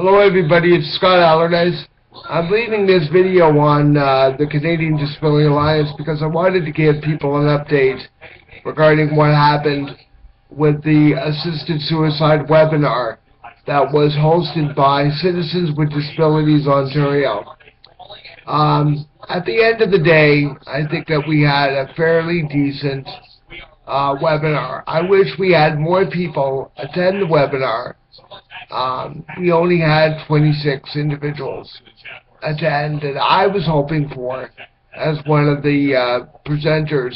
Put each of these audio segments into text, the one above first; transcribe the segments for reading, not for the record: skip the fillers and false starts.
Hello everybody, it's Scott Allardyce. I'm leaving this video on the Canadian Disability Alliance because I wanted to give people an update regarding what happened with the assisted suicide webinar that was hosted by Citizens with Disabilities Ontario. At the end of the day, I think that we had a fairly decent webinar. I wish we had more people attend the webinar. We only had 26 individuals attend, and I was hoping for, as one of the presenters,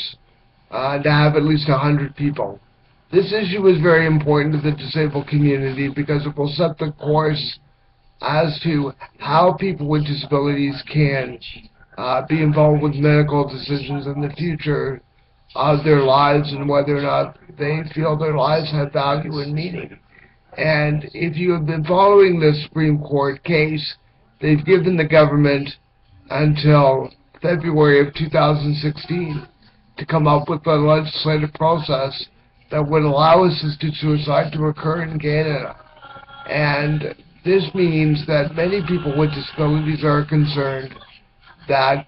to have at least 100 people. This issue is very important to the disabled community because it will set the course as to how people with disabilities can be involved with medical decisions in the future of their lives and whether or not they feel their lives have value and meaning. And if you have been following the Supreme Court case, they've given the government until February of 2016 to come up with a legislative process that would allow assisted suicide to occur in Canada. And this means that many people with disabilities are concerned that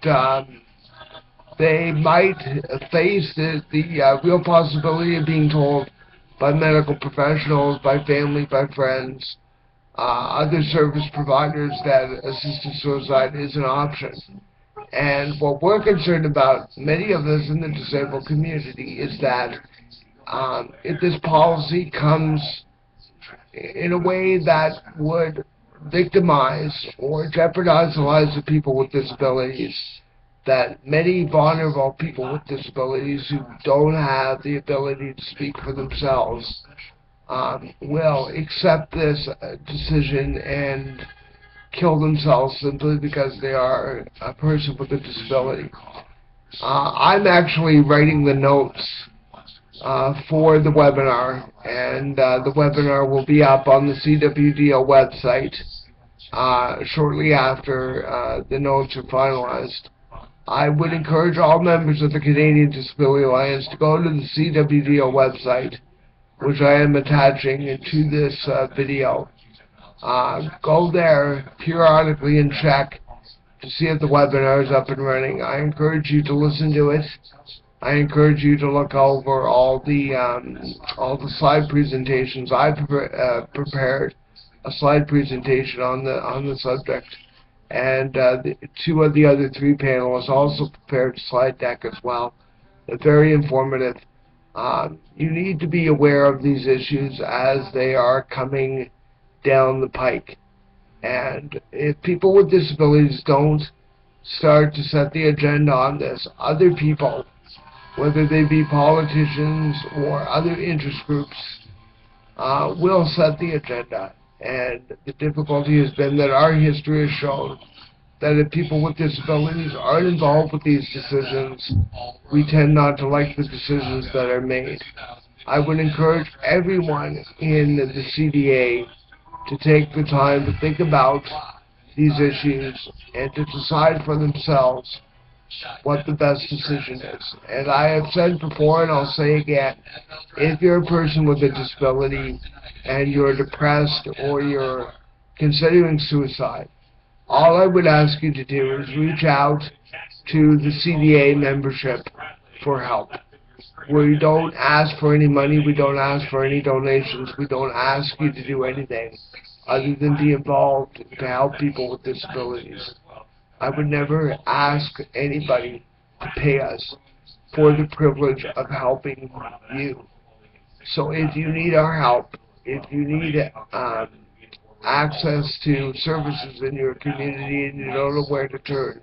they might face the real possibility of being told by medical professionals, by family, by friends, other service providers that assisted suicide is an option. And what we're concerned about, many of us in the disabled community, is that if this policy comes in a way that would victimize or jeopardize the lives of people with disabilities, that many vulnerable people with disabilities who don't have the ability to speak for themselves will accept this decision and kill themselves simply because they are a person with a disability. I'm actually writing the notes for the webinar, and the webinar will be up on the CWDO website shortly after the notes are finalized. I would encourage all members of the Canadian Disability Alliance to go to the CWDO website, which I am attaching to this video. Go there periodically and check to see if the webinar is up and running. I encourage you to listen to it. I encourage you to look over all the slide presentations. I've prepared a slide presentation on the subject. And two of the other three panelists also prepared a slide deck as well. They're very informative. You need to be aware of these issues as they are coming down the pike. And if people with disabilities don't start to set the agenda on this, other people, whether they be politicians or other interest groups, will set the agenda. And the difficulty has been that our history has shown that if people with disabilities aren't involved with these decisions, we tend not to like the decisions that are made. I would encourage everyone in the CDA to take the time to think about these issues and to decide for themselves what the best decision is. And I have said before, and I'll say again, if you're a person with a disability and you're depressed or you're considering suicide, all I would ask you to do is reach out to the CDA membership for help. We don't ask for any money, we don't ask for any donations, we don't ask you to do anything other than be involved to help people with disabilities. I would never ask anybody to pay us for the privilege of helping you. So if you need our help, if you need access to services in your community and you don't know where to turn,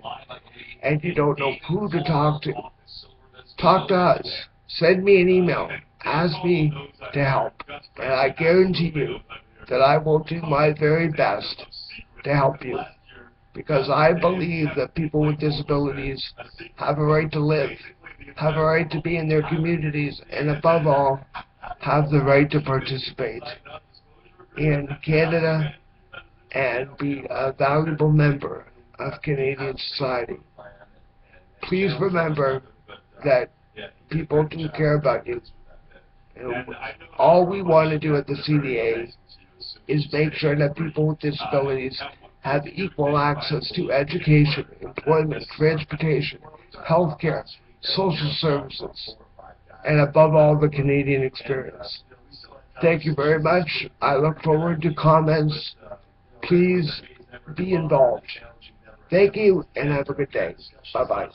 and you don't know who to talk to us. Send me an email. Ask me to help. And I guarantee you that I will do my very best to help you. Because I believe that people with disabilities have a right to live, have a right to be in their communities, and above all, have the right to participate in Canada and be a valuable member of Canadian society. Please remember that people do care about you. And all we want to do at the CDA is make sure that people with disabilities have equal access to education, employment, transportation, healthcare, social services, and above all, the Canadian experience. Thank you very much. I look forward to comments. Please be involved. Thank you, and have a good day. Bye-bye.